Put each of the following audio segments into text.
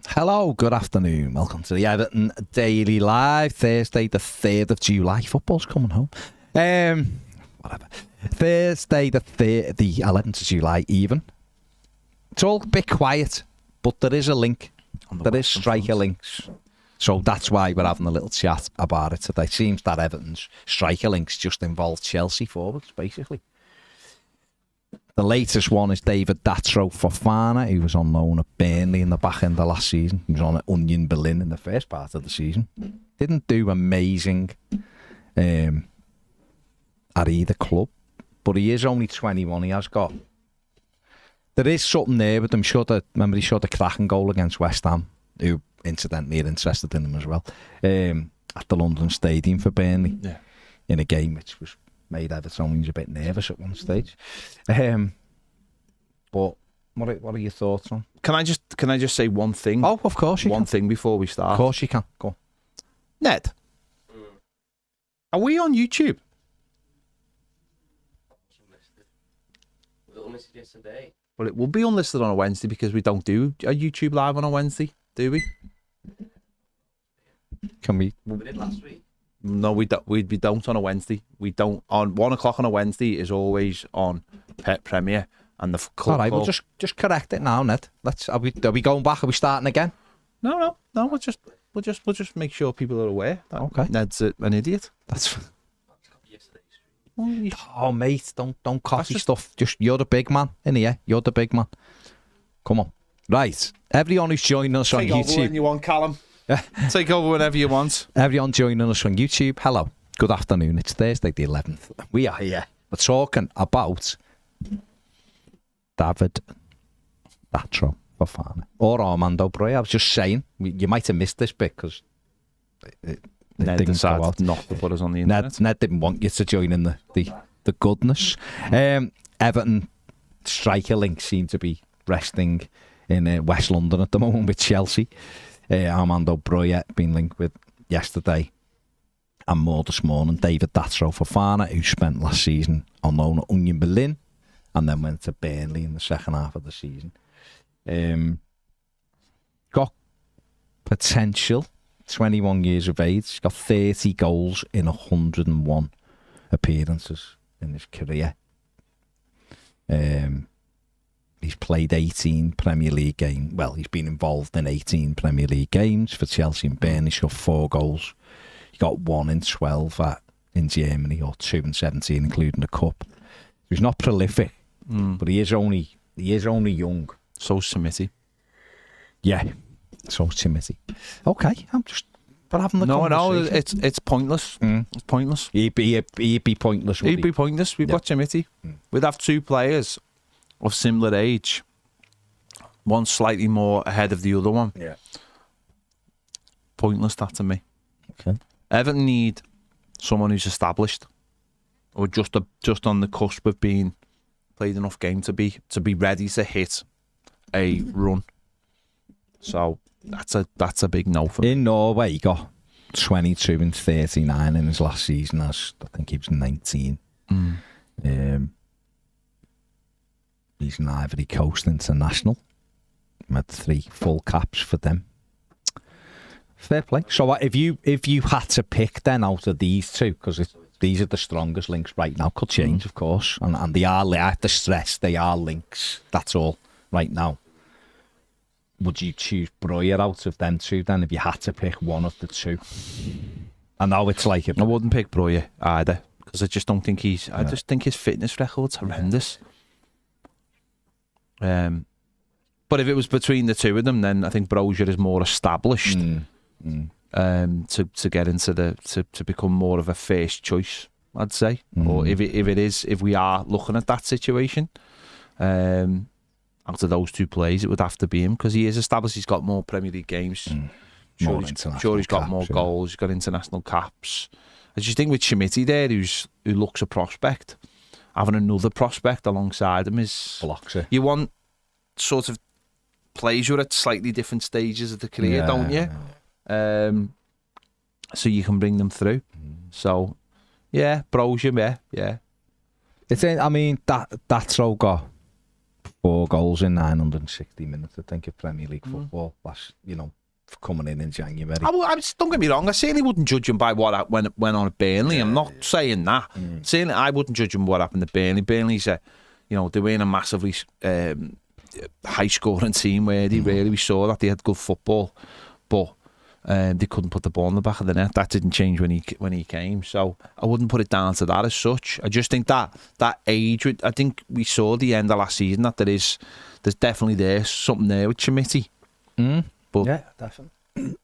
Hello, good afternoon. Welcome to the Everton Daily Live. Thursday, the 3rd of July. Football's coming home. Whatever. Thursday, the 11th of July, even. It's all a bit quiet, but there is a link. There is striker links. So that's why we're having a little chat about it today. It seems that Everton's striker links just involve Chelsea forwards, basically. The latest one is David Fofana, who was on loan at Burnley in the back end of last season. He was on at Union Berlin in the first part of the season. Didn't do amazing at either club, but he is only 21. He has got... There is something there with him. Remember he shot a cracking goal against West Ham, who incidentally are interested in him as well, at the London Stadium for Burnley, in a game which was... made Everton a bit nervous at one stage. But what are your thoughts on? Can I just say one thing? Oh, of course you can. One thing before we start. Of course you can. Go on. Ned, are we on YouTube? Was it unlisted yesterday? Well, it will be unlisted on a Wednesday because we don't do a YouTube live on a Wednesday, do we? Can we? We did last week. No, we don't on a Wednesday. We don't on 1 o'clock on a Wednesday is always on Pet Premier and the club. All right, we'll just correct it now, Ned. Are we going back? Are we starting again? No. We'll just make sure people are aware that okay. Ned's an idiot. That's. Oh mate, don't copy stuff. Just you're the big man in here. You're the big man. Come on, right. Everyone who's joining us on YouTube. Take over when you want, Callum. Take over whenever you want. Everyone joining us on YouTube, hello, good afternoon. It's Thursday the 11th. We are here. We're talking about David Fofana or Armando Broja. I was just saying, you might have missed this bit because it Ned didn't decided go out. not to put us on the internet. Ned didn't want you to join in the goodness. Everton striker links seem to be resting in West London at the moment with Chelsea. Armando Broja been linked with yesterday and more this morning. David Fofana, who spent last season on loan at Union Berlin and then went to Burnley in the second half of the season. Got potential, 21 years of age, got 30 goals in 101 appearances in his career. He's played 18 Premier League games. Well, he's been involved in 18 Premier League games for Chelsea and Burnley. He's got 4 goals. He got 1 in 12 in Germany, or 2 in 17, including the cup. He's not prolific, but he is only young. So Smitty. Yeah, so Smitty. Okay, I'm just having the conversation. No, it's pointless. It's pointless. He'd be pointless. He'd be pointless. We've got Smitty. We'd have 2 players of similar age, one slightly more ahead of the other one. Yeah. Pointless, that to me. Okay. Everton need someone who's established, or just on the cusp of being played enough game to be ready to hit a run. So that's a big no for me. In Norway, he got 22 and 39 in his last season. I think he was 19. He's an Ivory Coast international. Had 3 full caps for them. Fair play. So if you had to pick then out of these 2, because these are the strongest links right now, could change of course, and they are, I have to stress, they are links. That's all right now. Would you choose Broja out of them 2 then if you had to pick one of the 2? I know it's like I wouldn't pick Broja either because I just don't think I just think his fitness record's horrendous. But if it was between the 2 of them, then I think Broja is more established to get into to become more of a first choice, I'd say. Or if we are looking at that situation, out of those 2 players, it would have to be him because he is established. He's got more Premier League games. Sure, he's got more goals. He's got international caps. I just think with Smitty there, who looks a prospect, having another prospect alongside him is blocks it. You want sort of players who are at slightly different stages of the career, don't you? So you can bring them through. So yeah, Broja, yeah. It's I mean that's all got 4 goals in 960 minutes, I think, of Premier League football. That's, for coming in January. Don't get me wrong, I certainly wouldn't judge him by what went on at Burnley. I'm not saying that. Certainly, I wouldn't judge him by what happened at Burnley. Burnley's they weren't a massively high-scoring team where we saw that they had good football, but they couldn't put the ball in the back of the net. That didn't change when he came. So I wouldn't put it down to that as such. I just think that age. I think we saw the end of last season that there's definitely something there with Chimiti. But yeah, definitely.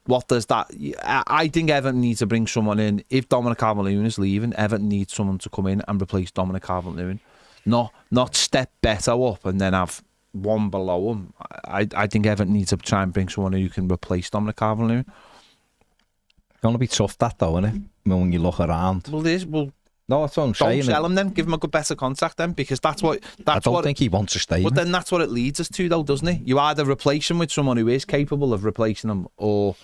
What does that? I think Everton needs to bring someone in. If Dominic Calvert-Lewin is leaving, Everton needs someone to come in and replace Dominic Calvert-Lewin. Not step Betto up and then have one below him. I think Everton needs to try and bring someone who can replace Dominic Calvert-Lewin. It's going to be tough, that though, isn't it? When you look around. Well, it is. Well, no, that's what I'm saying. Don't sell him then. Give him a good, better contract then, because I don't think he wants to stay. But then that's what it leads us to, though, doesn't it? You either replace him with someone who is capable of replacing him, or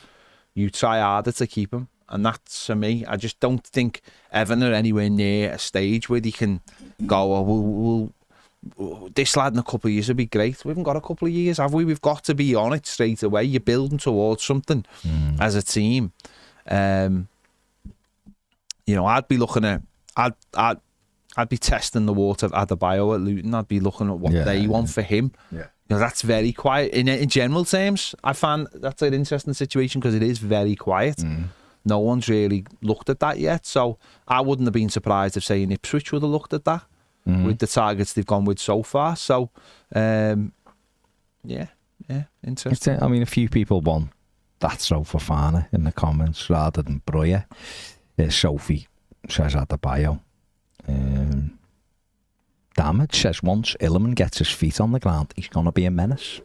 you try harder to keep him. And that's, for me, I just don't think Everton are anywhere near a stage where they can go, this lad in a couple of years would be great. We haven't got a couple of years, have we? We've got to be on it straight away. You're building towards something as a team. I'd be looking at, I'd be testing the water at Adebayo at Luton. I'd be looking at what they want for him. Yeah. That's very quiet. In general terms, I find that's an interesting situation because it is very quiet. No one's really looked at that yet. So I wouldn't have been surprised if, say, Ipswich would have looked at that with the targets they've gone with so far. So, interesting. I mean, a few people want that Fofana in the comments rather than Broja. Sophie says Adebayo. Damage says once Illiman gets his feet on the ground, he's going to be a menace.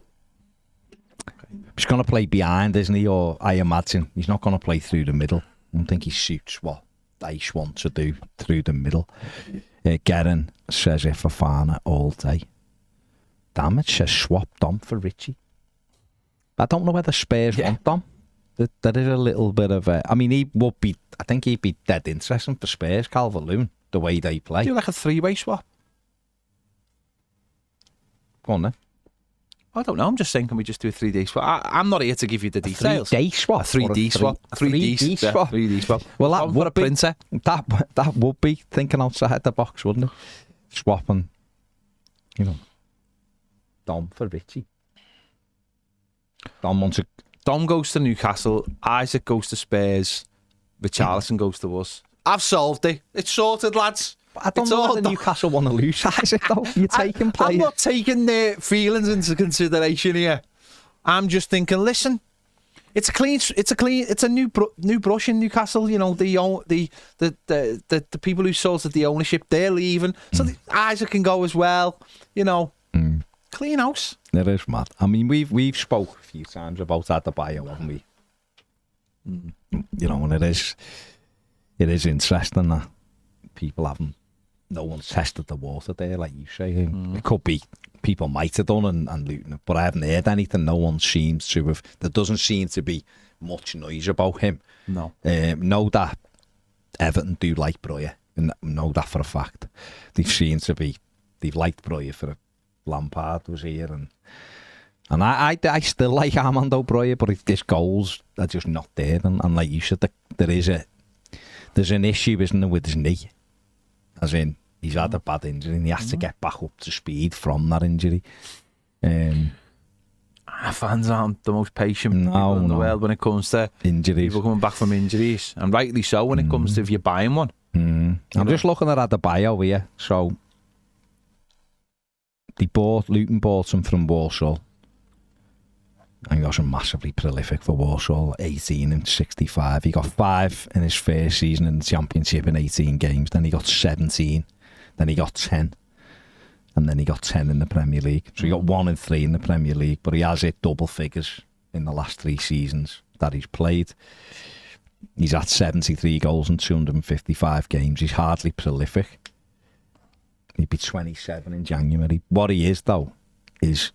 He's going to play behind, isn't he? Or I imagine he's not going to play through the middle. I don't think he suits what Dyche wants to do through the middle. Gerin says Fofana all day. Damage says swap Dom for Richie. I don't know whether Spurs want Dom. There is a little bit of a... I mean, I think he'd be dead interesting for Spurs, Calvert-Lewin, the way they play. Do like a 3-way swap? Go on then. I don't know. I'm just saying, can we just do a 3D swap? I'm not here to give you the details. 3D swap? A 3D swap. 3D swap. 3D swap. Well, that would a printer. That would be thinking outside the box, wouldn't it? Swapping, Dom for Richie. Dom goes to Newcastle. Isaac goes to Spurs. Richarlison goes to us. I've solved it. It's sorted, lads. I don't know whether Newcastle want to lose Isaac, though. You're taking players. I'm not taking their feelings into consideration here. I'm just thinking, listen, it's a new brush in Newcastle. The people who sorted the ownership, they're leaving, so Isaac can go as well. Clean house. It is mad. I mean, we've spoke a few times about Adebayo, haven't we? And it is interesting that people haven't. No one's tested the water there, like you say. It could be people might have done and Luton, but I haven't heard anything. No one seems to have. There doesn't seem to be much noise about him. No. Know that Everton do like Broja, and know that for a fact. They've liked Broja for Lampard was here, and I still like Armando Broja, but his goals are just not there. And like you said, there's an issue, isn't there, with his knee? As in, he's had a bad injury and he has to get back up to speed from that injury. Fans aren't the most patient people in the world when it comes to injuries. People coming back from injuries, and rightly so when it comes to if you're buying one. I'm just looking at Adebayo here. So, Luton bought him from Walsall. And he wasn't massively prolific for Walsall. 18 and 65. He got 5 in his first season in the Championship in 18 games. Then he got 17. Then he got 10. And then he got 10 in the Premier League. So he got 1 and 3 in the Premier League. But he has hit double figures in the last 3 seasons that he's played. He's at 73 goals in 255 games. He's hardly prolific. He'd be 27 in January. What he is, though, is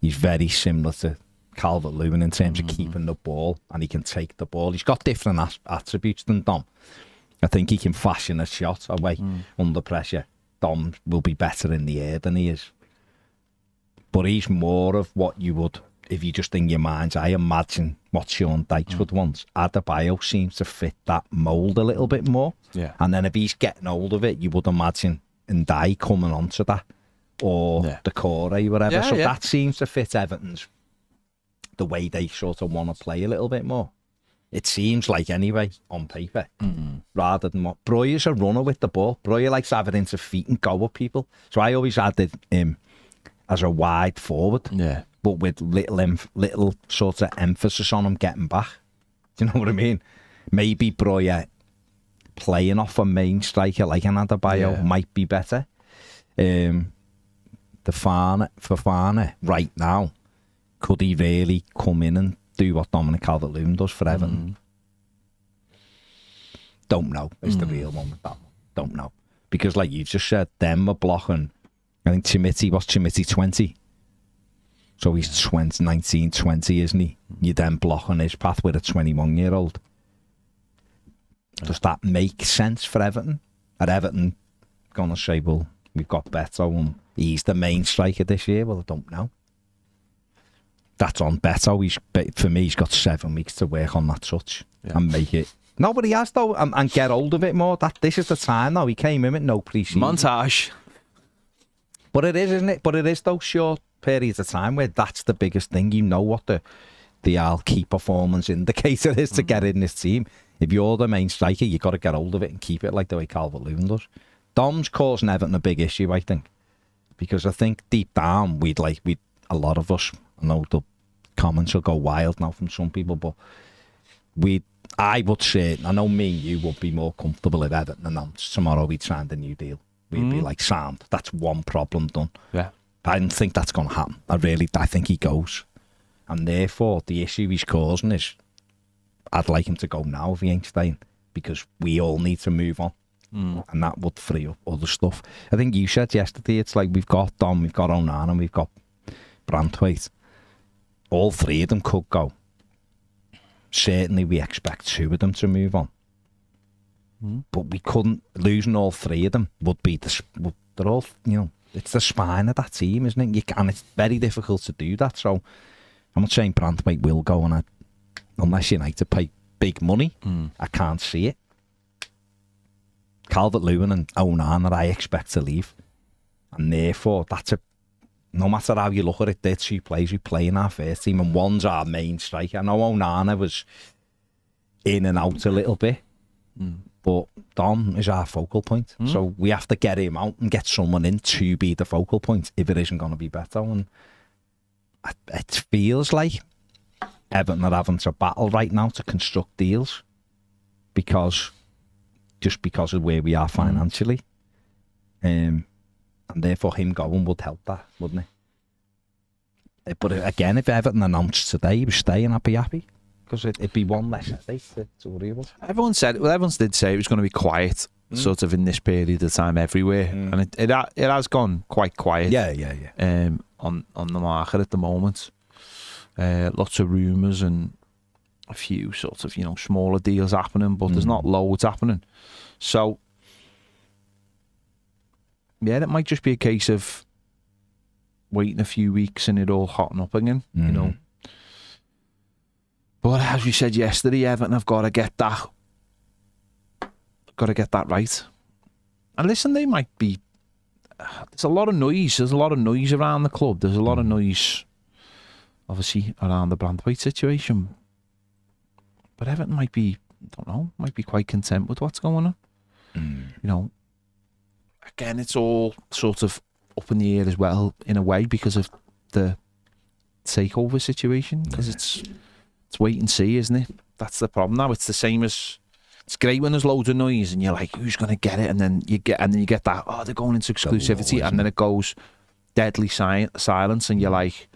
he's very similar to Calvert-Lewin in terms of keeping the ball, and he can take the ball. He's got different attributes than Dom. I think he can fashion a shot away under pressure. Dom will be better in the air than he is. But he's more of what you would, if you just in your mind's eye imagine what Sean Dyche would want. Adebayo seems to fit that mould a little bit more. Yeah. And then if he's getting hold of it, you would imagine Ndai coming onto that, or Decore, whatever. So that seems to fit Everton's, the way they sort of want to play a little bit more. It seems like, anyway, on paper, rather than what. Broja's a runner with the ball. Broja likes to have it into feet and go with people. So I always added him as a wide forward, but with little sort of emphasis on him getting back. Do you know what I mean? Maybe Broja playing off a main striker like an Adebayo might be better. Fofana right now, could he really come in and do what Dominic Calvert-Lewin does for Everton? Don't know. It's the real one with that one. Don't know. Because like you've just said, them are blocking. I think Chimiti 20. So he's 19, 20, isn't he? You then blocking his path with a 21-year-old. Does that make sense for Everton? At Everton, gonna say, well, we've got Betto and he's the main striker this year. Well, I don't know. That's on Betto. For me, he's got 7 weeks to work on that touch and make it. No, but he has though, and get hold of it more. This is the time though. He came in with no pre-season. Montage. But it is, isn't it? But it is those short periods of time where that's the biggest thing. You know what the key performance indicator is to get in this team. If you're the main striker, you've got to get hold of it and keep it like the way Calvert-Lewin does. Dom's causing Everton a big issue, I think, because I think deep down a lot of us, I know the comments will go wild now from some people, but I would say, I know me and you would be more comfortable if Everton announced tomorrow we'd signed a new deal. We'd be like, sound, that's one problem done. Yeah. I don't think that's going to happen. I think he goes. And therefore, the issue he's causing is, I'd like him to go now if he ain't staying, because we all need to move on. And that would free up other stuff. I think you said yesterday, it's like we've got Dom, we've got Onana, we've got Branthwaite. All 3 of them could go. Certainly we expect 2 of them to move on. But we couldn't, losing all 3 of them would be, they're all, it's the spine of that team, isn't it? And it's very difficult to do that. So I'm not saying Branthwaite will go on unless United pay big money. I can't see it. Calvert-Lewin and Onana I expect to leave. And therefore, no matter how you look at it, they're 2 players who play in our first team, and one's our main striker. I know Onana was in and out a little bit, but Dom is our focal point. So we have to get him out and get someone in to be the focal point if it isn't going to be Betto. And it feels like Everton are having to battle right now to construct deals because of where we are financially. And therefore him going would help that, wouldn't it? But again, if Everton announced today he was staying, I'd be happy, because it'd be one less headache to worry about. Everyone did say it was going to be quiet, sort of in this period of time everywhere, and it has gone quite quiet. Yeah. On the market at the moment, lots of rumours and a few sort of smaller deals happening, but there's not loads happening. So yeah, it might just be a case of waiting a few weeks and it all hotting up again, But as we said yesterday, Everton have got to get that right. And listen, they might be. There's a lot of noise. There's a lot of noise around the club. There's a lot of noise, obviously, around the Branthwaite situation. But Everton might be, might be quite content with what's going on. Again, it's all sort of up in the air as well, in a way, because of the takeover situation. Because it's wait and see, isn't it? That's the problem now. It's the same as, it's great when there's loads of noise and you're like, who's going to get it? And then you get that, they're going into exclusivity, and then it goes deadly silence, and you're like,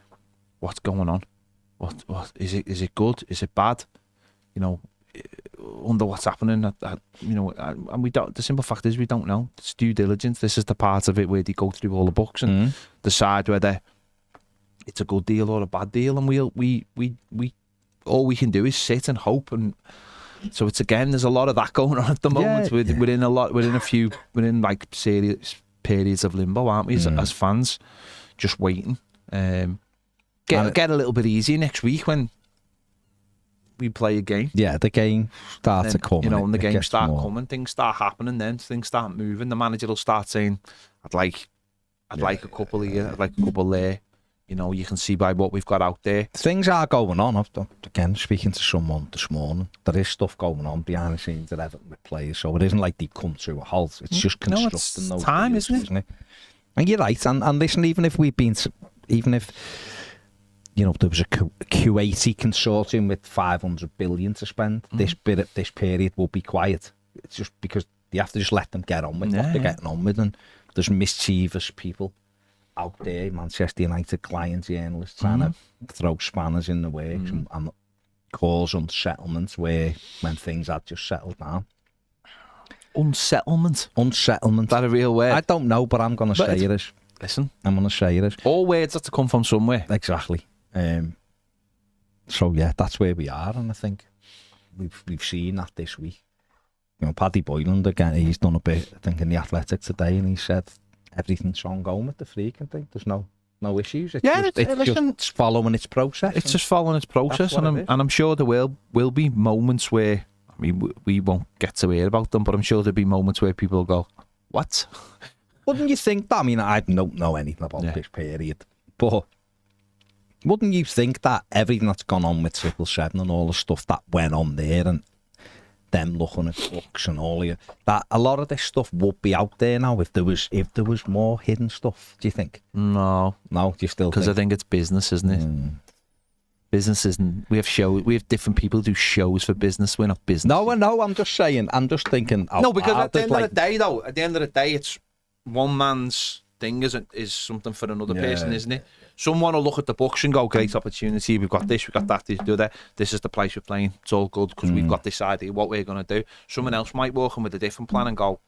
what's going on? What is it? Is it good? Is it bad? Under what's happening, and we don't. The simple fact is we don't know. It's due diligence. This is the part of it where they go through all the books and decide whether it's a good deal or a bad deal, and we all we can do is sit and hope. And so it's, again, there's a lot of that going on at the moment. Within like serious periods of limbo, aren't we? As fans, just waiting Get a little bit easier next week when we play a game. Yeah, the game starts to come. You know, when the games start coming, things start happening. Then things start moving. The manager will start saying, "I'd like a couple here. I'd like a couple there." You know, you can see by what we've got out there. Things are going on. Again, speaking to someone this morning, there is stuff going on behind the scenes at Everton with players. So it isn't like they've come to a halt. It's just constructing those time, deals, isn't it? And you're right. And listen, even if you know, there was a Q80 consortium with 500 billion to spend, this period will be quiet. It's just because you have to just let them get on with what they're getting on with. And there's mischievous people out there, Manchester United clients, journalists, trying to throw spanners in the works and cause unsettlement when things had just settled down. Unsettlement? Unsettlement. Is that a real word? I don't know, but I'm going to say it is. Listen. I'm going to say it is. All words have to come from somewhere. Exactly. So yeah, that's where we are, and I think we've seen that this week. You know, Paddy Boyland again, he's done a bit, I think, in the Athletic today, and he said everything's ongoing with the freak. I think there's no issues. It's just following its process. It's just following its process, and I'm sure there will be moments where, I mean, we won't get to hear about them, but I'm sure there'll be moments where people will go, "What?" Wouldn't you think that? I mean, I don't know anything about this period, but wouldn't you think that everything that's gone on with 777 and all the stuff that went on there, and them looking at books and all that a lot of this stuff would be out there now if there was more hidden stuff? Do you think? No, do you still? Because I think it's business, isn't it? Business isn't. We have different people do shows for business. We're not business. No, I'm just saying. I'm just thinking. No, because at the end of the day, it's one man's thing is something for another person, isn't it? Someone will look at the books and go, "Great opportunity, we've got this, we've got that, this, do that. This is the place we're playing. It's all good because we've got this idea what we're going to do." Someone else might walk in with a different plan and go,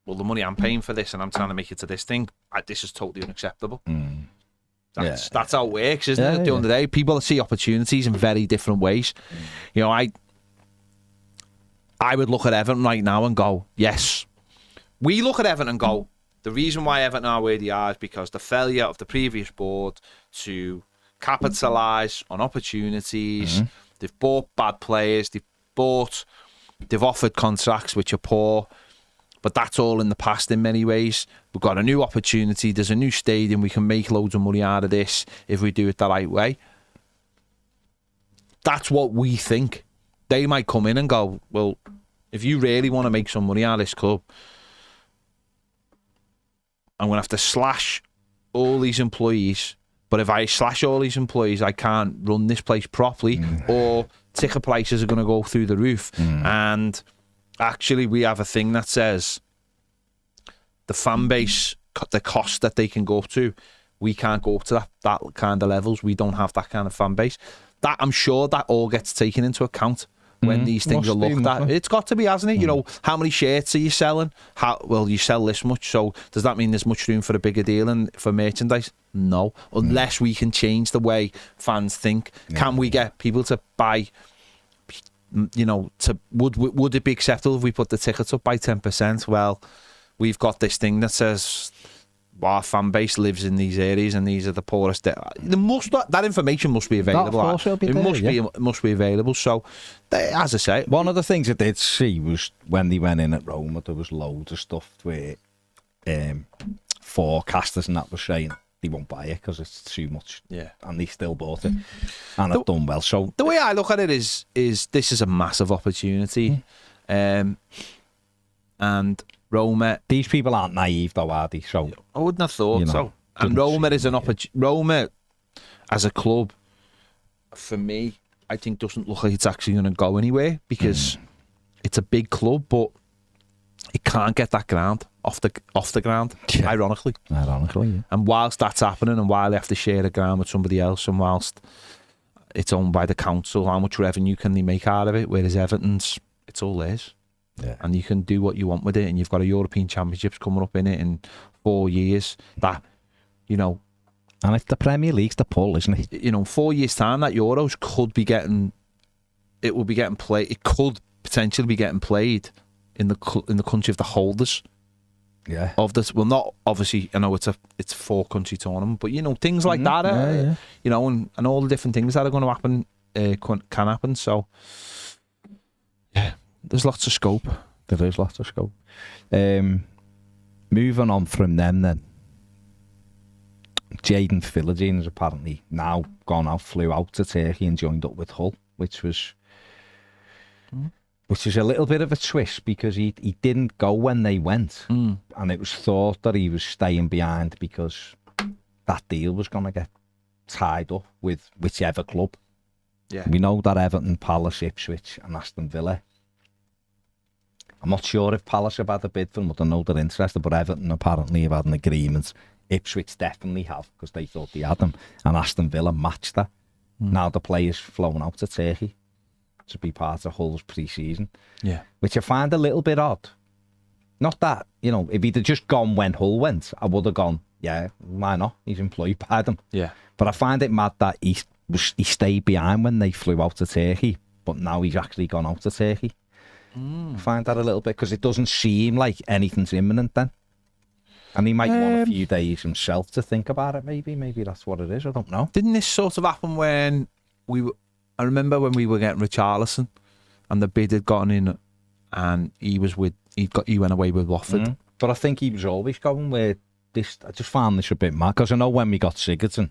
"Well, the money I'm paying for this and I'm trying to make it to this thing, this is totally unacceptable." That's how it works, isn't it? At the end of the day, people see opportunities in very different ways. You know, I would look at Everton right now and go, yes. We look at Everton and go, the reason why Everton are where they are is because the failure of the previous board to capitalise on opportunities. They've bought bad players. They've offered contracts which are poor. But that's all in the past in many ways. We've got a new opportunity. There's a new stadium. We can make loads of money out of this if we do it the right way. That's what we think. They might come in and go, "Well, if you really want to make some money out of this club, I'm going to have to slash all these employees. But if I slash all these employees, I can't run this place properly, or ticket prices are going to go through the roof." And actually, we have a thing that says the fan base, the cost that they can go up to, we can't go up to that kind of levels. We don't have that kind of fan base. That, I'm sure that all gets taken into account when these things are looked at. It's got to be, hasn't it? You know, how many shirts are you selling? Well, you sell this much, so does that mean there's much room for a bigger deal and for merchandise? No, unless we can change the way fans think. Can we get people to buy? You know, would it be acceptable if we put the tickets up by 10%? Well, we've got this thing that says our fan base lives in these areas and these are the poorest. That information must be available. It must be available. So, as I say, one of the things I did see was when they went in at Roma, there was loads of stuff where forecasters and that were saying they won't buy it because it's too much. Yeah, and they still bought it, and have done well. So the way I look at it is this is a massive opportunity, and Roma. These people aren't naive, though, are they? So I wouldn't have thought so. And Roma is an opportunity. Roma, as a club, for me, I think doesn't look like it's actually going to go anywhere because it's a big club, but it can't get that ground off the ground. Yeah. Ironically, yeah. And whilst that's happening, and while they have to share the ground with somebody else, and whilst it's owned by the council, how much revenue can they make out of it? Whereas Everton's, it's all theirs. Yeah. And you can do what you want with it, and you've got a European Championships coming up in it in 4 years. That, you know, and if the Premier League's the pull, isn't it? You know, 4 years time, that Euros could be getting, it will be getting played. It could potentially be getting played in the country of the holders. Yeah. of this. Well, not obviously. I know it's a 4-country tournament, but things like that. And all the different things that are going to happen can happen. So yeah, there's lots of scope. There is lots of scope. Moving on from them then. Jaden Philogene has apparently now flew out to Turkey and joined up with Hull, which is a little bit of a twist because he didn't go when they went, and it was thought that he was staying behind because that deal was going to get tied up with whichever club. Yeah, we know that Everton, Palace, Ipswich, and Aston Villa. I'm not sure if Palace have had a bid for him, but I know they're interested. But Everton apparently have had an agreement. Ipswich definitely have because they thought they had him, and Aston Villa matched that. Now the player's flown out to Turkey to be part of Hull's pre-season, which I find a little bit odd. Not that, if he'd have just gone when Hull went, I would have gone, yeah, why not? He's employed by them. Yeah. But I find it mad that he stayed behind when they flew out to Turkey, but now he's actually gone out to Turkey. I find that a little bit because it doesn't seem like anything's imminent then. And he might want a few days himself to think about it, maybe. Maybe that's what it is, I don't know. Didn't this sort of happen when I remember when we were getting Richarlison and the bid had gotten in and he went away with Watford. But I think he was always going where this, I just found this a bit mad because I know when we got Sigurdsson,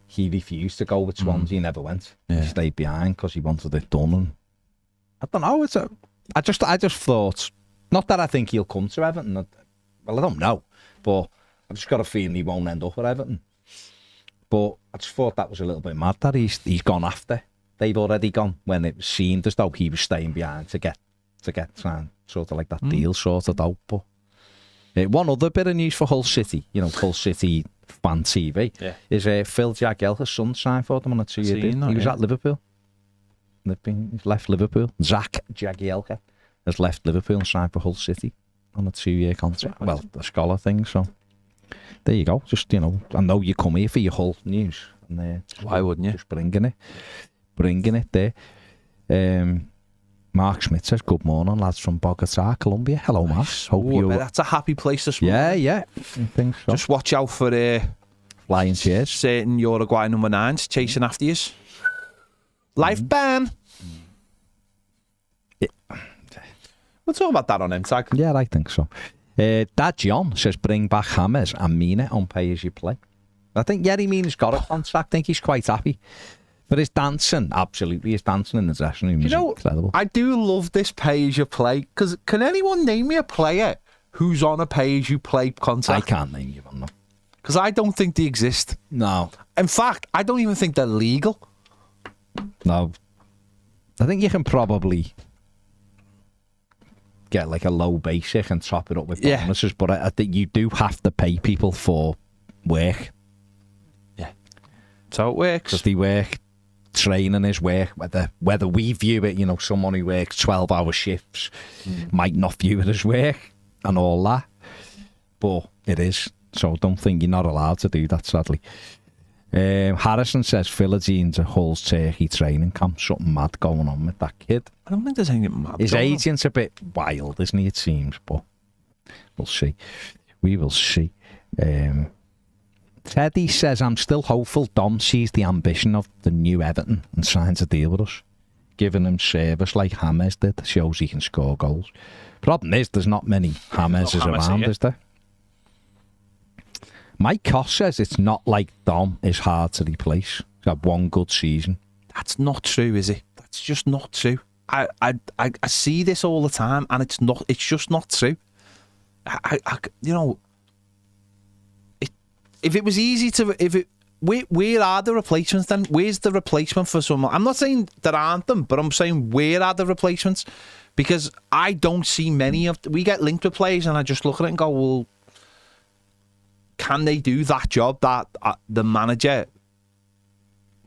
he refused to go with Swansea, he never went. He stayed behind because he wanted it done. And I don't know, I just thought, not that I think he'll come to Everton, well, I don't know, but I've just got a feeling he won't end up at Everton. But I just thought that was a little bit mad that he's gone after. They've already gone when it seemed as though he was staying behind to get sort of like that deal sorted out. But one other bit of news for Hull City, Hull City fan TV, is Phil Jagielka's son signed for them on a 2-year deal. He was at Liverpool. He's left Liverpool. Zach Jagielka has left Liverpool and signed for Hull City on a 2-year contract. Well, the scholar thing, so there you go. Just, I know you come here for your Hull news. And, why wouldn't you? Just bringing it there. Mark Schmidt says, good morning, lads from Bogota, Colombia. Hello, Mark. Hope that's a happy place this morning. Yeah. I think so. Just watch out for flying chairs. Certain Uruguay number 9s chasing after you. Life ban. Yeah. We'll talk about that on M-Tag. Yeah, I think so. Dad John says, bring back James and Mina on pay as you play. I think Yerry Mina's got a contract. I think he's quite happy. But his dancing, absolutely, his dancing in the dressing room is incredible. I do love this pay as you play because can anyone name me a player who's on a pay as you play contract? I can't name you one, no. Because I don't think they exist. No. In fact, I don't even think they're legal. No. I think you can probably get like a low basic and top it up with bonuses, but I think you do have to pay people for work. Yeah. So it works. Because they work, training is work, whether we view it, someone who works 12-hour shifts might not view it as work and all that, but it is. So I don't think you're not allowed to do that, sadly. Harrison says Philippines to Hull's Turkey training camp. Something mad going on with that kid. I don't think there's anything mad. His agent's a bit wild, isn't he? It seems, but we'll see. We will see. Teddy says, I'm still hopeful Dom sees the ambition of the new Everton and signs a deal with us. Giving him service like James did shows he can score goals. Problem is, there's not many Jameses around, is there? Mike Koss says it's not like Dom is hard to replace. He's had one good season. That's not true, is it? That's just not true. I see this all the time, and it's just not true. If it was easy to, where are the replacements then? Where's the replacement for someone? I'm not saying there aren't them, but I'm saying where are the replacements? Because I don't see many of. We get linked with players, and I just look at it and go, well, can they do that job that the manager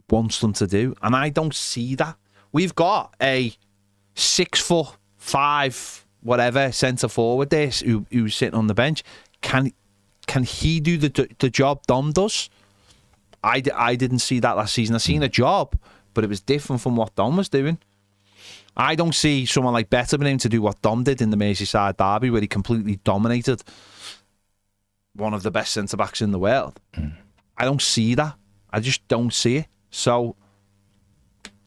wants them to do? And I don't see that. We've got a 6'5" whatever centre forward there who's sitting on the bench. Can he do the job Dom does? I didn't see that last season. I seen a job, but it was different from what Dom was doing. I don't see someone like Betto being able to do what Dom did in the Merseyside derby, where he completely dominated one of the best centre-backs in the world. I don't see that. I just don't see it. So,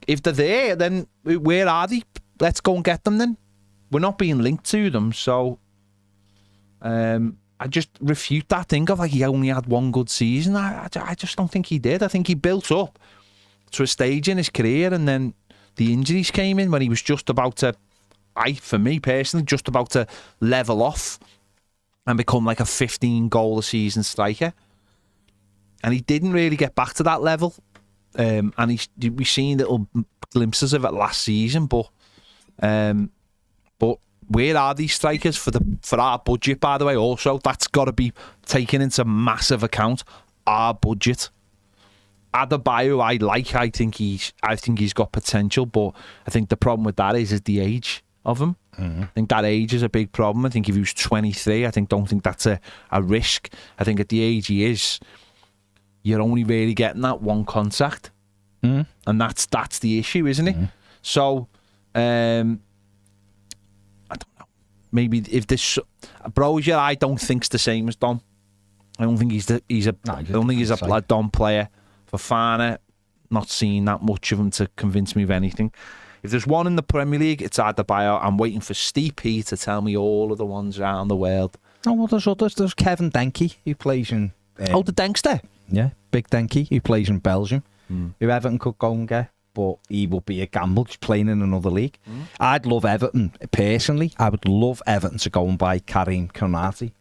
if they're there, then where are they? Let's go and get them then. We're not being linked to them, so I just refute that thing of like he only had one good season. I just don't think he did. I think he built up to a stage in his career, and then the injuries came in when he was just about to, for me personally, just about to level off and become like a 15-goal a season striker. And he didn't really get back to that level. And we've seen little glimpses of it last season, but where are these strikers for our budget, by the way? Also, that's got to be taken into massive account. Our budget. Adebayo, I think he's got potential, but I think the problem with that is the age of him. I think that age is a big problem. I think if he was 23, don't think that's a risk. I think at the age he is, you're only really getting that one contract, and that's the issue, isn't it? So, I don't know. Maybe if this Broja, I don't think's the same as Dom. I don't think he's a Dom player. Fofana, not seeing that much of him to convince me of anything. If there's one in the Premier League, it's Adebayo. I'm waiting for Steve P to tell me all of the ones around the world. Oh, well, there's others. There's Kevin Denke, who plays in... the Denkster? Yeah, Big Denke, who plays in Belgium, who Everton could go and get, but he will be a gamble just playing in another league. I'd love Everton, personally. I would love Everton to go and buy Karim Konate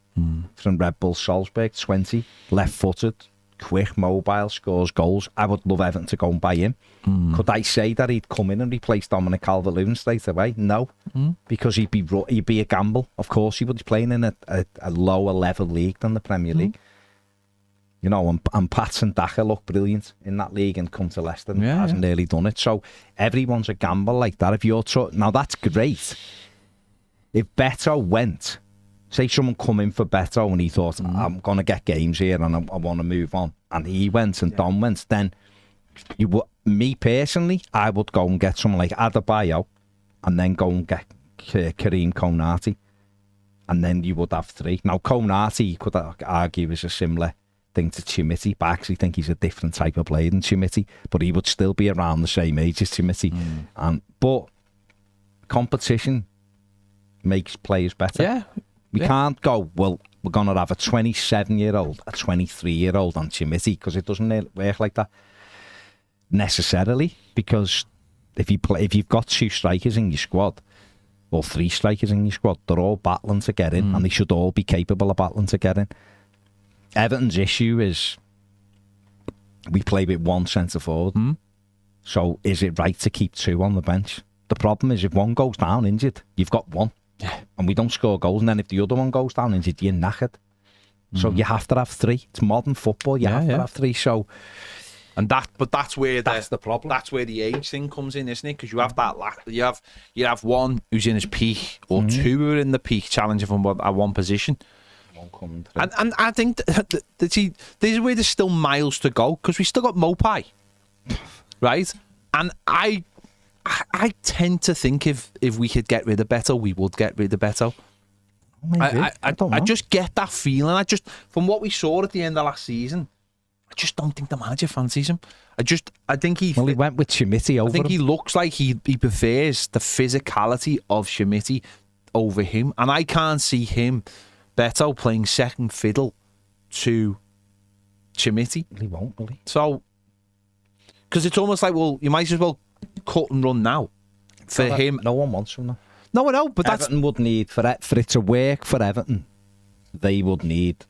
from Red Bull Salzburg, 20, left-footed, quick, mobile, scores goals. I would love Everton to go and buy him. Could I say that he'd come in and replace Dominic Calvert-Lewin straight away? No, because he'd be a gamble. Of course he would. He's playing in a lower level league than the Premier League. You know, and Patson Daka looked brilliant in that league and come to Leicester and hasn't really done it. So everyone's a gamble like that. If you're now that's great. If Betto went, say someone come in for Betto and he thought, I'm going to get games here and I want to move on, and he went and Dom went, then me personally, I would go and get someone like Adebayo and then go and get Karim Konate, and then you would have three. Now Konate, you could argue, is a similar thing to Chimiti, but I actually think he's a different type of player than Chimiti, but he would still be around the same age as Chimiti. But competition makes players better. Yeah. We can't go, well, we're going to have a 27-year-old, a 23-year-old on Chimiti, because it doesn't work like that necessarily, because if you've got two strikers in your squad, or three strikers in your squad, they're all battling to get in, and they should all be capable of battling to get in. Everton's issue is we play with one centre forward. So is it right to keep two on the bench? The problem is if one goes down injured, you've got one. Yeah. And we don't score goals, and then if the other one goes down injured, you're knackered. So you have to have three. It's modern football. You have to have three. So, that's where that's the problem. That's where the age thing comes in, isn't it? Because you have that. You have one who's in his peak, or two who are in the peak, challenging for at one position. And I think that this is where there's still miles to go, because we still got Mopai, right? And I tend to think if we could get rid of Betto, we would get rid of Betto. I just get that feeling. From what we saw at the end of last season, I just don't think the manager fancies him. I think he went with Chimiti over. I think he looks like he prefers the physicality of Chimiti over him, and I can't see him, Betto, playing second fiddle to Chimiti. He won't, will he? So, because it's almost like, well, you might as well cut and run now for him. No one wants him now. No, I know, but Everton would need, for it to work for Everton, they would need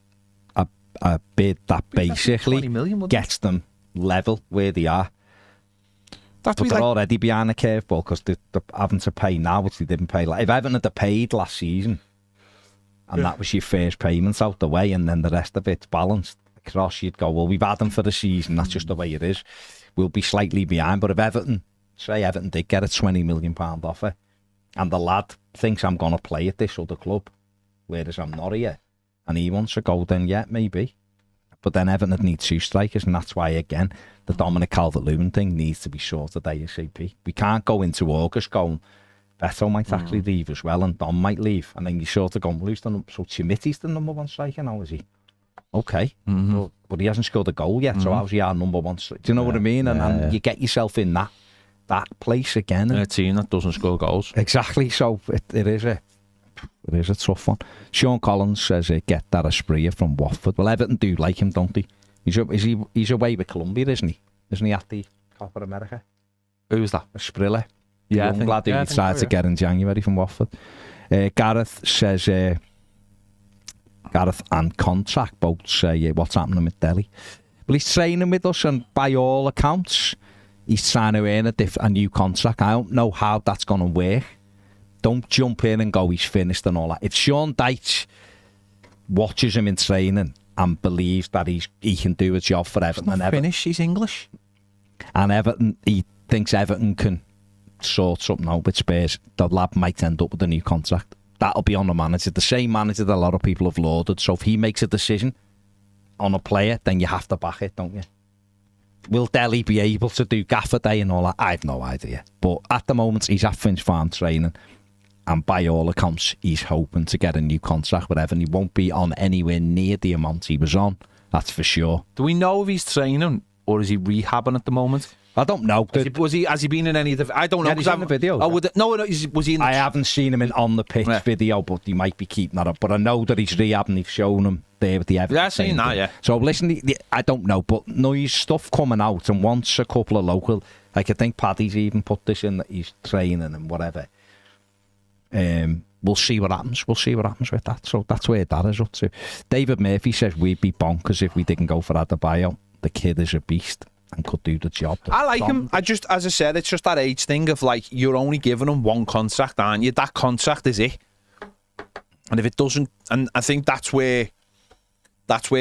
a bid that basically 20 million, gets them level where they are. But they're already behind the curveball, because they're having to pay now, which they didn't pay. If Everton had paid last season, and that was your first payments out the way, and then the rest of it's balanced across, you'd go, well, we've had them for the season, that's just the way it is. We'll be slightly behind. But if Everton did get a £20 million offer, and the lad thinks I'm going to play at this other club, whereas I'm not here, and he wants to go, then yeah, maybe. But then Everton need 2 strikers, and that's why, again, the Dominic Calvert-Lewin thing needs to be sorted ASAP. We can't go into August going, Betto might actually leave as well, and Dom might leave. And then you sort of go, well, so Chimitti's the number 1 striker now, is he? Okay. But he hasn't scored a goal yet, so how's he our number 1 striker? Do you know what I mean? And you get yourself in that place again. In a team that doesn't score goals. Exactly, so it is a tough one. Sean Collins says, get that Asprilla from Watford. Well, Everton do like him, don't they? He's away with Colombia, isn't he? Isn't he at the Copa America? Who was that? Asprilla. Yeah, I'm glad he decided to get in January from Watford. Gareth says, Gareth and Contract both say, what's happening with Dele? Well, he's training with us, and by all accounts, he's trying to earn a new contract. I don't know how that's going to work. Don't jump in and go, he's finished and all that. If Sean Dyche watches him in training and believes that he can do a job for Everton, he's not finished, he's English. And Everton, he thinks Everton can sort something out with Spurs, the lad might end up with a new contract. That'll be on the manager, the same manager that a lot of people have lauded. So if he makes a decision on a player, then you have to back it, don't you? Will Dele be able to do gaffer day and all that? I have no idea. But at the moment, he's at Finch Farm training, and by all accounts, he's hoping to get a new contract with Everton. He won't be on anywhere near the amount he was on, that's for sure. Do we know if he's training or is he rehabbing at the moment? I don't know. Has he been in any of the... I don't know. Yeah, he's in the video. Oh, was he in the... I haven't seen him on the pitch video, but he might be keeping that up. But I know that he's rehabbing. They've shown him there with the Everton. Yeah, I've seen that, yeah. So listen, I don't know, but noise stuff coming out, and once a couple of local... Like, I think Paddy's even put this in, that he's training and whatever. We'll see what happens. We'll see what happens with that. So that's where that is up to. David Murphy says we'd be bonkers if we didn't go for Adebayo. The kid is a beast and could do the job. I like him. As I said, it's just that age thing of like, you're only giving him 1 contract, aren't you? That contract is it. And if it doesn't, and I think that's where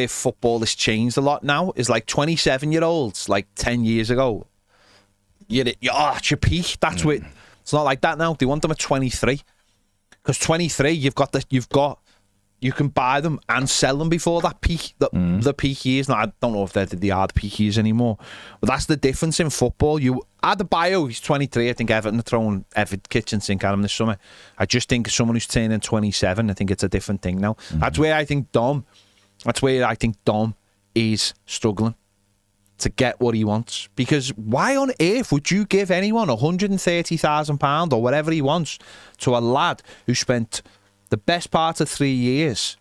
football has changed a lot now, is like 27-year-olds, like 10 years ago, it's your peak. That's what. It's not like that now. They want them at 23. Because 23, you can buy them and sell them before that peak, the peak years. Now, I don't know if they're the hard peak years anymore, but that's the difference in football. You add the bio, he's 23. I think Everton are throwing kitchen sink at him this summer. I just think someone who's turning 27, I think it's a different thing now. That's where I think Dom is struggling to get what he wants. Because why on earth would you give anyone £130,000 or whatever he wants to a lad who spent the best part of 3 years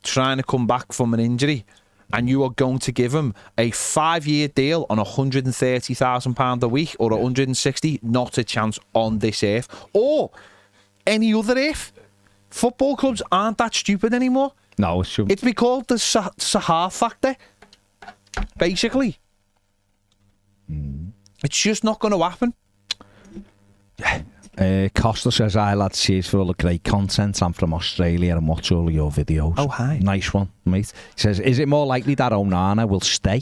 trying to come back from an injury, and you are going to give him a 5-year deal on £130,000 a week or 160? Not a chance on this earth or any other earth. Football clubs aren't that stupid anymore. No, it shouldn't. It's been called the Sahar factor, basically. It's just not going to happen. Costa says, hi lads, cheers for all the great content. I'm from Australia and watch all of your videos. Oh, hi. Nice one, mate. He says, is it more likely that Onana will stay?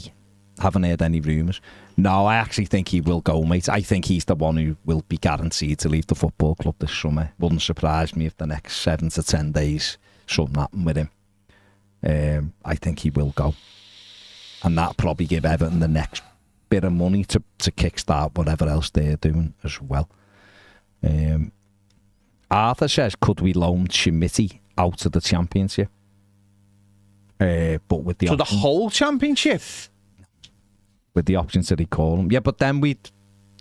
Haven't heard any rumours. No, I actually think he will go, mate. I think he's the one who will be guaranteed to leave the football club this summer. Wouldn't surprise me if the next 7 to 10 days something happened with him. I think he will go. And that'll probably give Everton the next bit of money to kickstart whatever else they're doing as well. Arthur says, could we loan Chimiti out of the Championship? But with the the whole Championship? With the option to recall him. Yeah, but then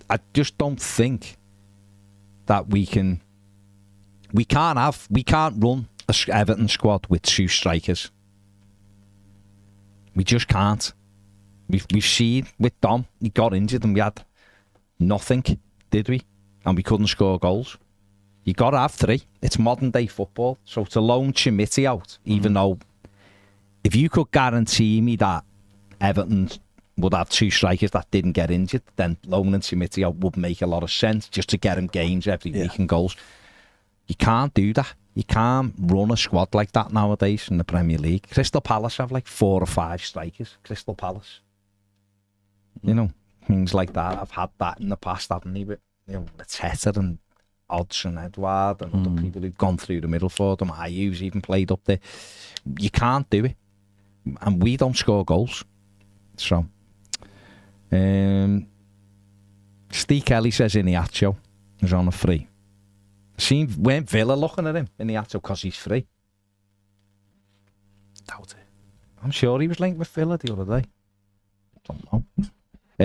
I just don't think that we can't run a Everton squad with 2 strikers. We just can't. We've seen with Dom, he got injured and we had nothing, did we? And we couldn't score goals. You got to have 3. It's modern day football. So to loan Chimiti out, even though if you could guarantee me that Everton would have 2 strikers that didn't get injured, then loaning Chimiti out would make a lot of sense, just to get him games every week and goals. You can't do that. You can't run a squad like that nowadays in the Premier League. Crystal Palace have like 4 or 5 strikers. Crystal Palace. You know, things like that. I've had that in the past, haven't they? But, you know, Teta and Hodgson, Edward and other people who've gone through the middle for them. Ayew's even played up there. You can't do it. and we don't score goals. So, Steve Kelly says Iniacho is on a free. Weren't Villa looking at him, Iniacho, because he's free? Doubt it. I'm sure he was linked with Villa the other day. Don't know.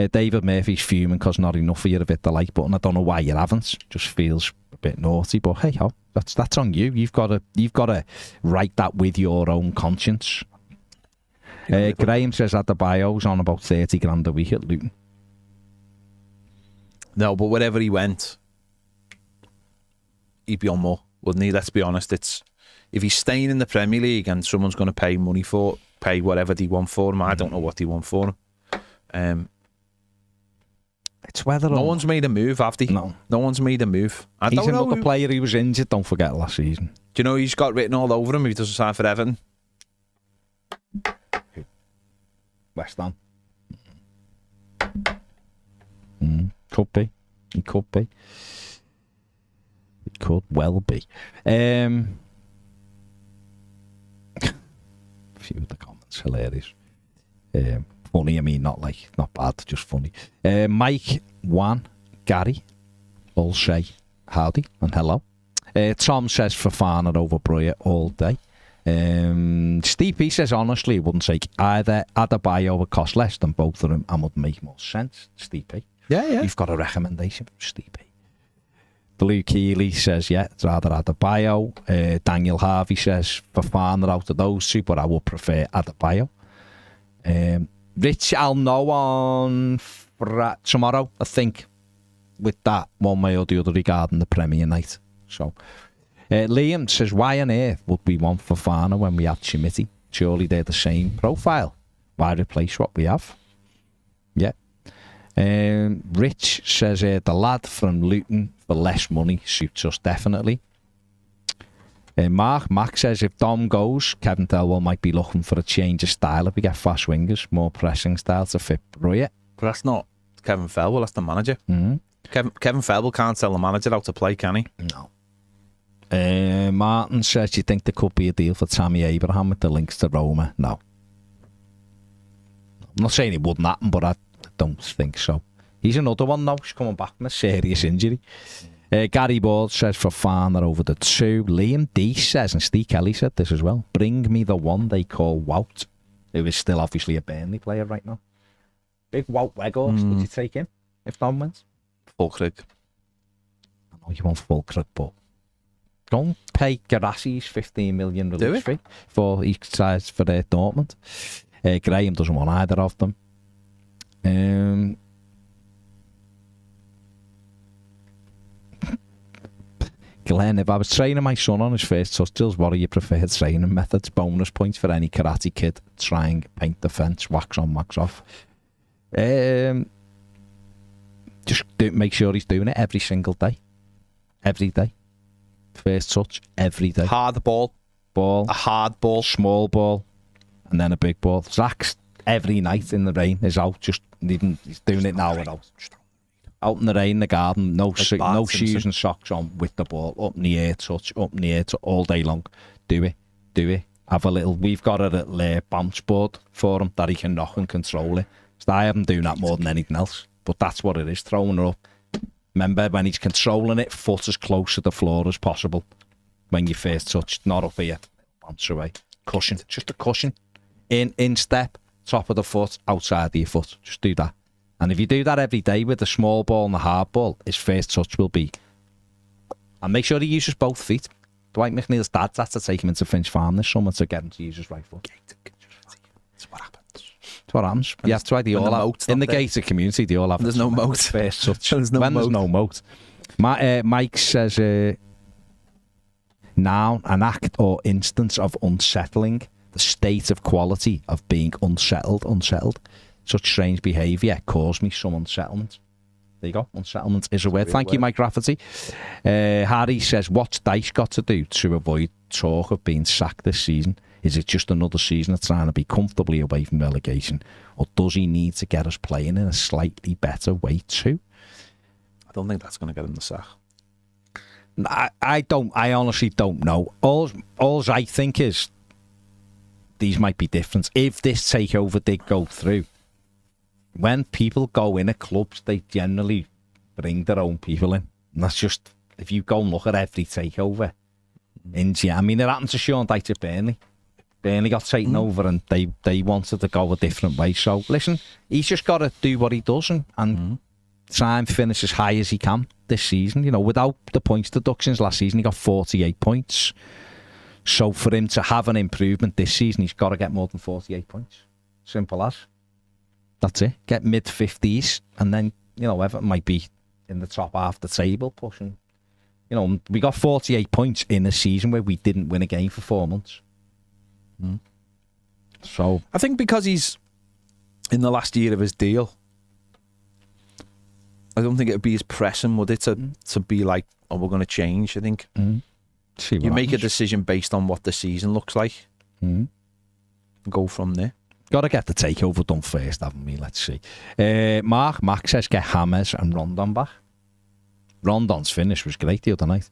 David Murphy's fuming because not enough for you to hit the like button. I don't know why you haven't. Just feels a bit naughty, but hey ho, that's on you. You've got to write that with your own conscience. Graham says Adebayo's on about 30 grand a week at Luton. No, but wherever he went, he'd be on more, wouldn't he? Let's be honest. It's if he's staying in the Premier League and someone's going to pay whatever they want for him. I don't know what they want for him. It's whether no one's made a move, have they? No one's made a move. He's another player. He was injured. Don't forget last season. Do you know he's got written all over him if he doesn't sign for Everton? West Ham. Could be. He could be. It could well be. A few of the comments hilarious. Funny, I mean, not bad, just funny. Mike, Juan, Gary, all say howdy and hello. Tom says Fofana over Broja all day. Steve P says, honestly, it wouldn't take either Adebayo would cost less than both of them and would make more sense. Steve P. Yeah. You've got a recommendation from Steve P. Blue Keeley says, yeah, it's rather Adebayo. Daniel Harvey says Fofana out of those two, but I would prefer Adebayo. Rich, I'll know on tomorrow, I think, with that one way or the other regarding the Premier night. So, Liam says, why on earth would we want Fofana when we had Schmidt? Surely they're the same profile. Why replace what we have? Yeah. Rich says, the lad from Luton for less money suits us definitely. Mac says, if Dom goes, Kevin Thelwell might be looking for a change of style if we get fast wingers, more pressing style to fit Broja. But that's not Kevin Thelwell, that's the manager. Mm-hmm. Kevin Thelwell can't tell the manager how to play, can he? No. Martin says, do you think there could be a deal for Tammy Abraham with the links to Roma? No. I'm not saying it wouldn't happen, but I don't think so. He's another one now. He's coming back from a serious injury. Gary Ball says Fofana over the 2. Liam D says, and Steve Kelly said this as well, bring me the one they call Wout, who is still obviously a Burnley player right now. Big Wout Weghorst, would you take him if Dom went? Fulkrug. I know you want Fulkrug, but don't pay Garassi's 15 million release fee for each size for Dortmund. Graham doesn't want either of them. Glenn, if I was training my son on his first touch drills, what are your preferred training methods? Bonus points for any karate kid trying paint the fence, wax on, wax off. Just make sure he's doing it every single day. Every day. First touch, every day. Hard ball. A hard ball. Small ball. And then a big ball. Zach's every night in the rain is out. He's doing it now and out in the rain, in the garden, no shoes and socks on with the ball, up in the air, touch, all day long. Do it. Have a little, we've got a little bounce board for him that he can knock and control it. So I haven't doing that more than anything else, but that's what it is, throwing it up. Remember, when he's controlling it, foot as close to the floor as possible. When you first touch, not up here, bounce away. Cushion, just a cushion. In step, top of the foot, outside of your foot. Just do that. And if you do that every day with the small ball and the hard ball, his first touch will be. And make sure he uses both feet. Dwight McNeil's dad's had to take him into Finch Farm this summer to get him to use his right foot. That's what happens. That's what happens. Yeah, that's why they all have. In the gated community, they all have. There's no moat. First touch. There's no moat. Mike says, noun, an act or instance of unsettling, the state of quality of being unsettled. Such strange behaviour caused me some unsettlement. There you go. Unsettlement is a word. Thank you, Mike Rafferty. Harry says, what's Dice got to do to avoid talk of being sacked this season? Is it just another season of trying to be comfortably away from relegation? Or does he need to get us playing in a slightly better way too? I don't think that's going to get him the sack. I honestly don't know. All I think is these might be different. If this takeover did go through, when people go in at clubs, they generally bring their own people in. And that's just, if you go and look at every takeover, I mean, it happened to Sean Dyche at Burnley. Burnley got taken over and they wanted to go a different way. So, listen, he's just got to do what he does and try and finish as high as he can this season. You know, without the points deductions last season, he got 48 points. So for him to have an improvement this season, he's got to get more than 48 points. Simple as. That's it. Get mid-50s and then, you know, Everton might be in the top half of the table pushing. You know, we got 48 points in a season where we didn't win a game for 4 months. So I think because he's in the last year of his deal, I don't think it would be as pressing, would it, to be like, oh, we're going to change. I think you make a decision based on what the season looks like. Go from there. Got to get the takeover done first, haven't we? Let's see. Mark says get James and Rondon back. Rondon's finish was great the other night.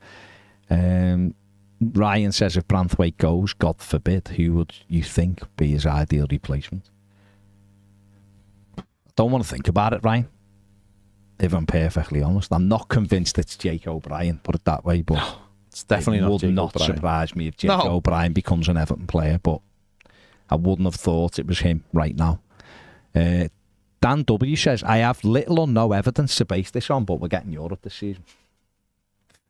Ryan says if Branthwaite goes, God forbid, who would you think be his ideal replacement? I don't want to think about it, Ryan. If I'm perfectly honest, I'm not convinced it's Jake O'Brien, put it that way, but it's definitely not Jake O'Brien. It would not surprise me if Jake O'Brien becomes an Everton player, but I wouldn't have thought it was him right now. Dan W says, I have little or no evidence to base this on, but we're getting Europe this season.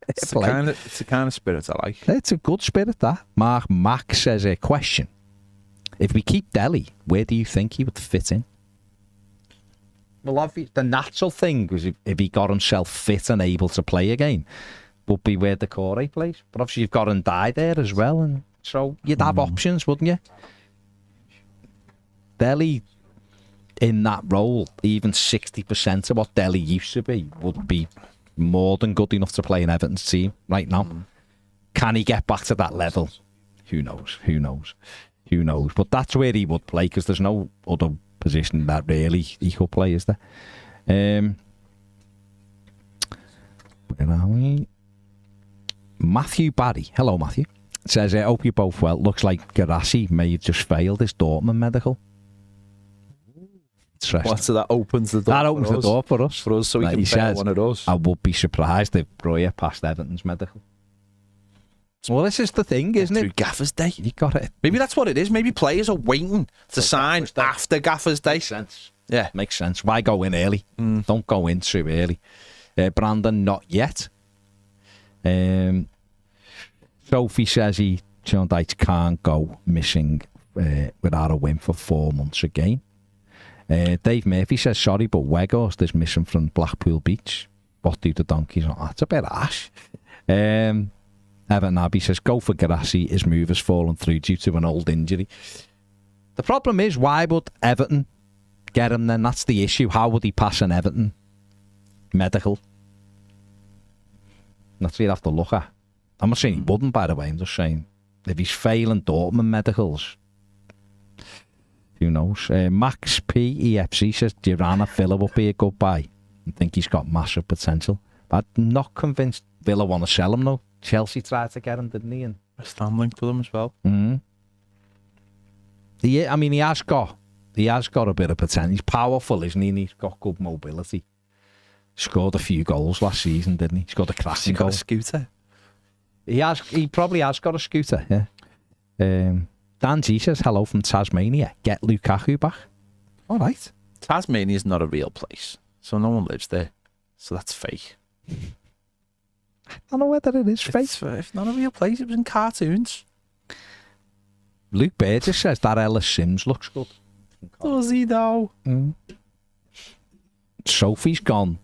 It's the kind of spirit I like. It's a good spirit, that. Mark Mack says, a question. If we keep Dele, where do you think he would fit in? Well, obviously, the natural thing was if he got himself fit and able to play again, would be where the Corey plays. But obviously, you've got Ndai there as well, and so you'd have options, wouldn't you? Dele in that role, even 60% of what Dele used to be, would be more than good enough to play in Everton's team right now. Can he get back to that level? Who knows? But that's where he would play, because there's no other position that really he could play, is there? Where are we? Mathew Barry. Hello, Mathew. Says, I hope you're both well. Looks like Garassi may have just failed his Dortmund medical. Well, so that opens the door. That opens the door for us. So we can fail one of those. I would be surprised if Broja passed Everton's medical. Well, this is the thing, isn't it? Through Gaffer's Day. You got it. Maybe that's what it is. Maybe players are waiting to sign after Gaffer's Day. Makes sense. Yeah. Makes sense. Why go in early? Don't go in too early. Brandon, not yet. Sophie says Sean Dyche can't go missing without a win for 4 months again. Dave Murphy says, sorry, but Weghorst is missing from Blackpool Beach. What do the donkeys want? That's a bit harsh. Evan Abbey says, go for Garassi. His move has fallen through due to an old injury. The problem is, why would Everton get him then? That's the issue. How would he pass an Everton medical? That's what you'd have to look at. I'm not saying he wouldn't, by the way. I'm just saying, if he's failing Dortmund medicals, who knows? Max P. EFC says Girana Villa will be a good buy. I think he's got massive potential. But I'm not convinced Villa want to sell him, though. Chelsea tried to get him, didn't he? And West Ham linked with him as well. I mean, he has got a bit of potential. He's powerful, isn't he? And he's got good mobility. Scored a few goals last season, didn't he? He's got a cracking goal. A scooter. He probably has got a scooter, yeah. Dan G says, hello from Tasmania. Get Lukaku back. All right. Tasmania is not a real place, so no one lives there. So that's fake. I don't know whether it is fake. It's not a real place. It was in cartoons. Luke Burgess says that Ellis Sims looks good. Does he though? Sophie's gone.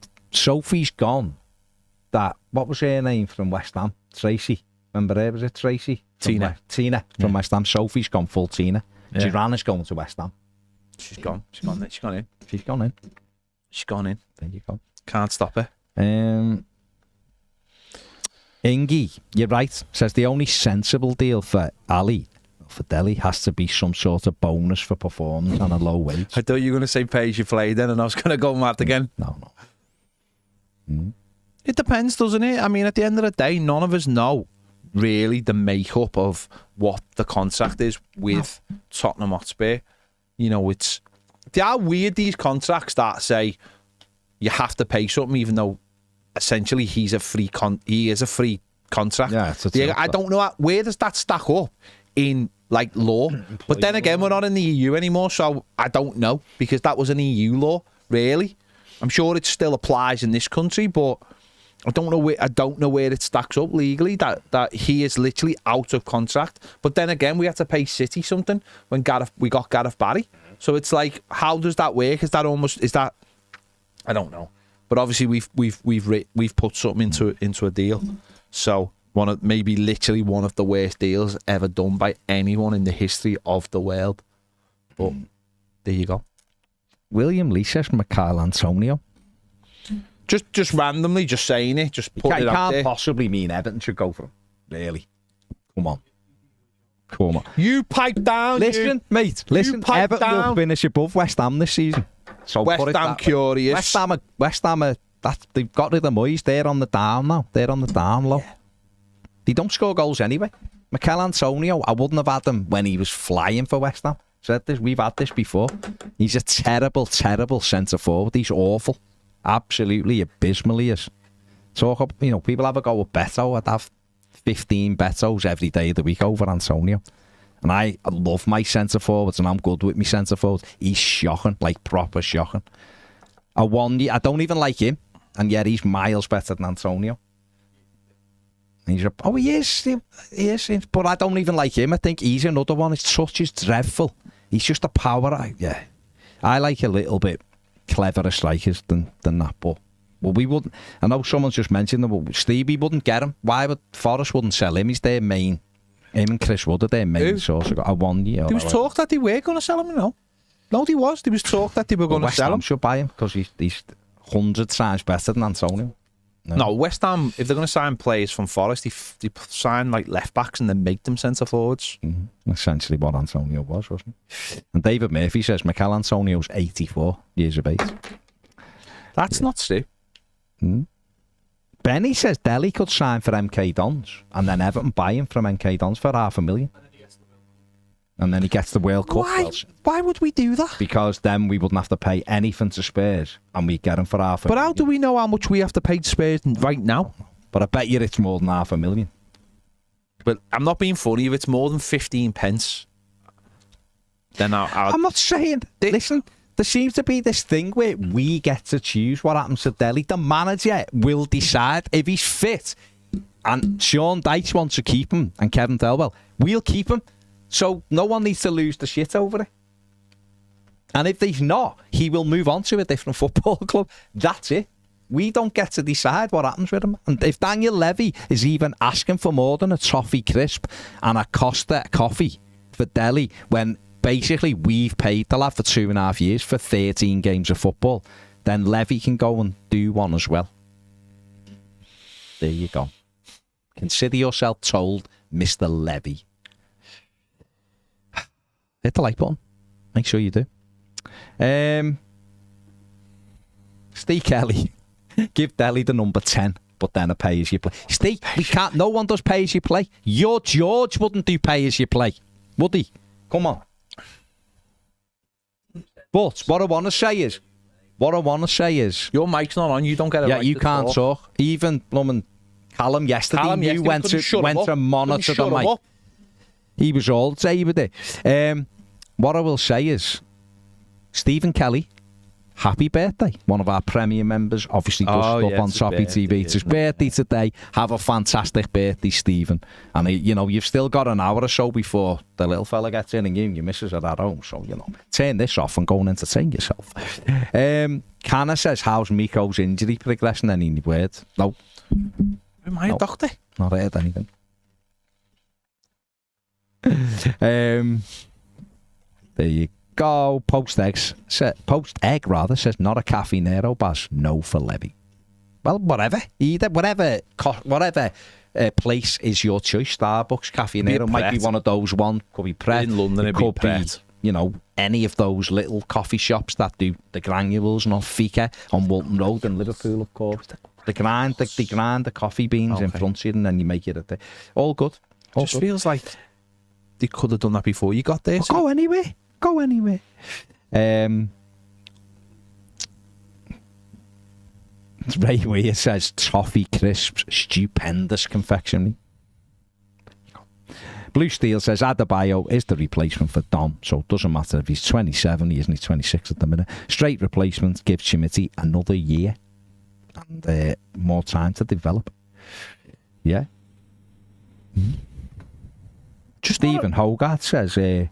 That, what was her name from West Ham? Tracy. Remember her? Was it Tracy? Tina from West Ham. Sophie's gone full Tina. Yeah. Girana's going to West Ham. She's gone in. She's gone in. There you go. Can't stop her. Ingy, you're right. Says the only sensible deal for Dele has to be some sort of bonus for performance and a low wage. I thought you were going to say pay as you play then, and I was going to go mad again. No. It depends, doesn't it? I mean, at the end of the day, none of us know really the makeup of what the contract is with Tottenham Hotspur. You know, they are weird, these contracts that say you have to pay something, even though essentially he is a free contract. Yeah, I don't know where does that stack up in like law. But then again, we're not in the EU anymore, so I don't know, because that was an EU law. Really, I'm sure it still applies in this country, but I don't know where it stacks up legally. That he is literally out of contract. But then again, we had to pay City something when we got Gareth Barry. So it's like, how does that work? Is that? I don't know. But obviously, we've put something into a deal. So maybe literally one of the worst deals ever done by anyone in the history of the world. But there you go. William Lee says Michail Antonio. Just randomly, just saying it, just put it out there. Can't possibly mean Everton should go for him. Really? Come on. You pipe down. Listen, mate. Listen. Everton will finish above West Ham this season. So West Ham curious. West Ham. They've got rid of Moyes. They're on the down now. They're on the down low. Yeah. They don't score goals anyway. Michail Antonio, I wouldn't have had him when he was flying for West Ham. Said this. We've had this before. He's a terrible, terrible centre forward. He's awful. Absolutely abysmal he is. People have a go with Betto. I'd have 15 Bettos every day of the week over Antonio. And I love my centre forwards, and I'm good with my centre forwards. He's shocking, like proper shocking. I don't even like him, and yet he's miles better than Antonio. He is, but I don't even like him. I think he's another one. His touch is dreadful. He's just a power. I like a little bit cleverer strikers than that, but we wouldn't. I know someone's just mentioned them, but Stevie wouldn't get him. Why would Forest wouldn't sell him? He's their main. Him and Chris Wood are their main source. I won. There was talk that they were going to sell him. No, there was. There was talk that they were going to sell him. West Ham should buy him because he's 100 times better than Antonio. No, West Ham, if they're going to sign players from Forest, they sign like left backs and then make them centre forwards. Mm-hmm. Essentially what Antonio was, wasn't he? And David Murphy says Michail Antonio's 84 years of age. That's not true. Mm-hmm. Benny says Dele could sign for MK Dons and then Everton buy him from MK Dons for $500,000. And then he gets the World Cup. Why would we do that? Because then we wouldn't have to pay anything to Spurs and we'd get him for $500,000. But how do we know how much we have to pay to Spurs right now? But I bet you it's more than $500,000. But I'm not being funny. If it's more than 15 pence, then I'm not saying... Listen, there seems to be this thing where we get to choose what happens to Dele. The manager will decide if he's fit. And Sean Dyche wants to keep him and Kevin Thelwell. We'll keep him. So no one needs to lose the shit over it. And if he's not, he will move on to a different football club. That's it. We don't get to decide what happens with him. And if Daniel Levy is even asking for more than a toffee crisp and a Costa coffee for Dele, when basically we've paid the lad for 2.5 years for 13 games of football, then Levy can go and do one as well. There you go. Consider yourself told, Mr. Levy. Hit the like button. Make sure you do. Steve Kelly. Give Dele the number 10, but then a pay as you play. Steve, we can't. No one does pay as you play. Your George wouldn't do pay as you play, would he? Come on. But what I want to say is, your mic's not on. You don't get it. Yeah, right you can't talk. Even Callum yesterday, you went to monitor the mic. He was all say with it. What I will say is, Stephen Kelly, happy birthday. One of our premier members, obviously does stuff on Toffee TV. It's his birthday today. Have a fantastic birthday, Stephen. And you've still got an hour or so before the little fella gets in and your missus are at home. So, turn this off and go and entertain yourself. Canna says, how's Miko's injury progressing? Any words? No. Am I a doctor? Not heard anything. There you go. Post egg says not a Cafe Nero, Baz. No for Levy. Well, whatever. Whatever place is your choice. Starbucks, Cafe Nero might be one of those. One could be Pret. In London, it could be Pret. Any of those little coffee shops that do the granules and Fika on Walton Road and Liverpool, of course. They grind the coffee beans in front of you and then you make it a thing. All good. All Just good. feels like they could have done that before you got there. Go anywhere. It's right where it says Toffee Crisps, stupendous confectionery. Blue Steel says Adebayo is the replacement for Dom, so it doesn't matter if he's 27, he isn't, he's 26 at the minute. Straight replacement gives Chimity another year and more time to develop. Yeah. Stephen Hogarth says if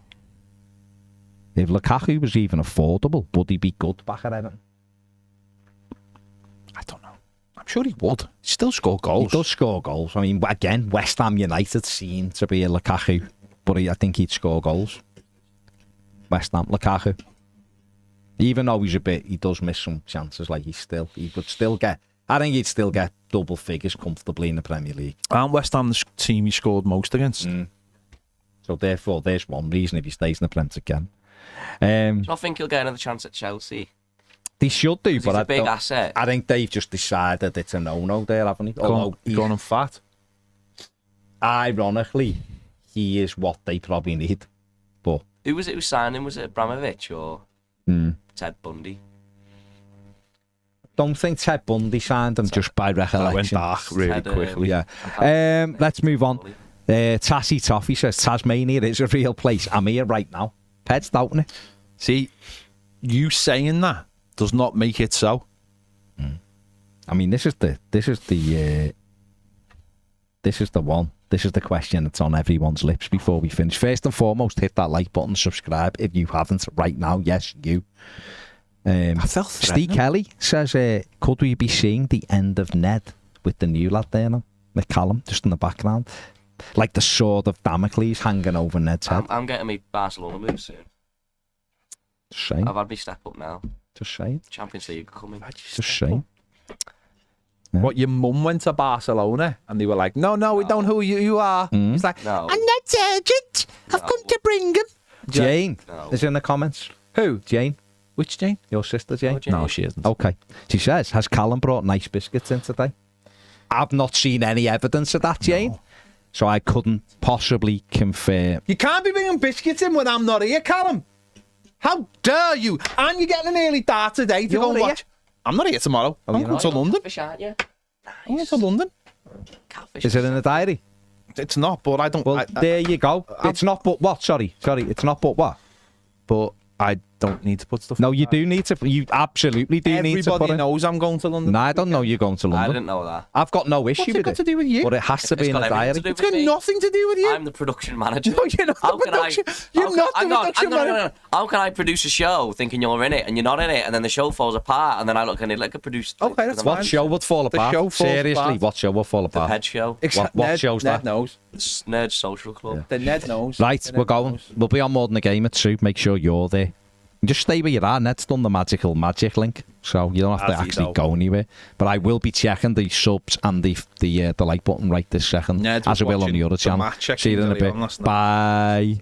Lukaku was even affordable, would he be good back at Everton? I don't know. I'm sure he would. He still score goals. He does score goals. I mean, again, West Ham United seem to be a Lukaku, but I think he'd score goals. West Ham, Lukaku. Even though he does miss some chances, like he would still get, I think he'd still get double figures comfortably in the Premier League. And West Ham, the team he scored most against. So therefore, there's one reason if he stays in the Premier again. Do you not think he'll get another chance at Chelsea? They should do, but he's a big asset. I think they've just decided it's a no-no there, haven't they? Gone and fat. Ironically, he is what they probably need. But Who was it who signed him? Was it Abramovich or Ted Bundy? Don't think Ted Bundy signed him just by recollection. That went dark really quickly. Yeah. Let's move on. Tassie Toffee says Tasmania is a real place. I'm here right now. Ped's doubting it. See, you saying that does not make it so. I mean, this is the one. This is the question that's on everyone's lips before we finish. First and foremost, hit that like button, subscribe if you haven't right now. Yes, you. I felt Steve Kelly says, could we be seeing the end of Ned with the new lad there now? McCallum, just in the background. Like the sword of Damocles hanging over Ned's head. I'm getting me Barcelona move soon. Just saying. I've had me step up now. Just saying. Champions League coming. Just saying. Yeah. What, your mum went to Barcelona and they were like, no, we don't know who you are. He's like, No. I'm Ned's agent. I've come to bring him. Jane No. is in the comments. Who? Jane. Which Jane? Your sister, Jane? Oh, Jane. No, she isn't. Okay. She says, has Callum brought nice biscuits in today? I've not seen any evidence of that, Jane. No. So I couldn't possibly confirm. You can't be bringing biscuits in when I'm not here, Callum. How dare you? And you're getting an early dart today to You're go and here? watch. I'm not here tomorrow. I'm you're going to London. Catfish, aren't you? I'm going to London. Catfish. Is it in the diary? It's not, but I don't. Well, there you go. It's not but what? Sorry. It's not but what? But I don't need to put stuff. No, you do need to. You absolutely do need to put Everybody it. knows I'm going to London. No, I don't know you're going to I London. didn't know that. I've got no issue What's it with got to do with you? But it has to be It's in the got everything diary. to do It's with got me. nothing to do with you. I'm the production manager. No, you're not the production. You're not the production manager. How can I produce a show thinking you're in it and you're not in it, and then the show falls apart, and then I look at it like a producer. Okay, that's What fine. show would fall The apart? show falls Seriously, apart. what show would fall The apart? Head Show. What show's Ned that? knows. It's Nerd Social Club. The Ned knows. Right, The we're Ned going. knows. We'll be on more than a game at 2. Make sure you're there. Just stay where you are. Ned's done the magic link, so you don't have to Has he actually though? go anywhere. But I will be checking the subs and the like button right this second, Ned as was I will on watching the other the channel. match, See you in a checking bit. early on last night. Bye.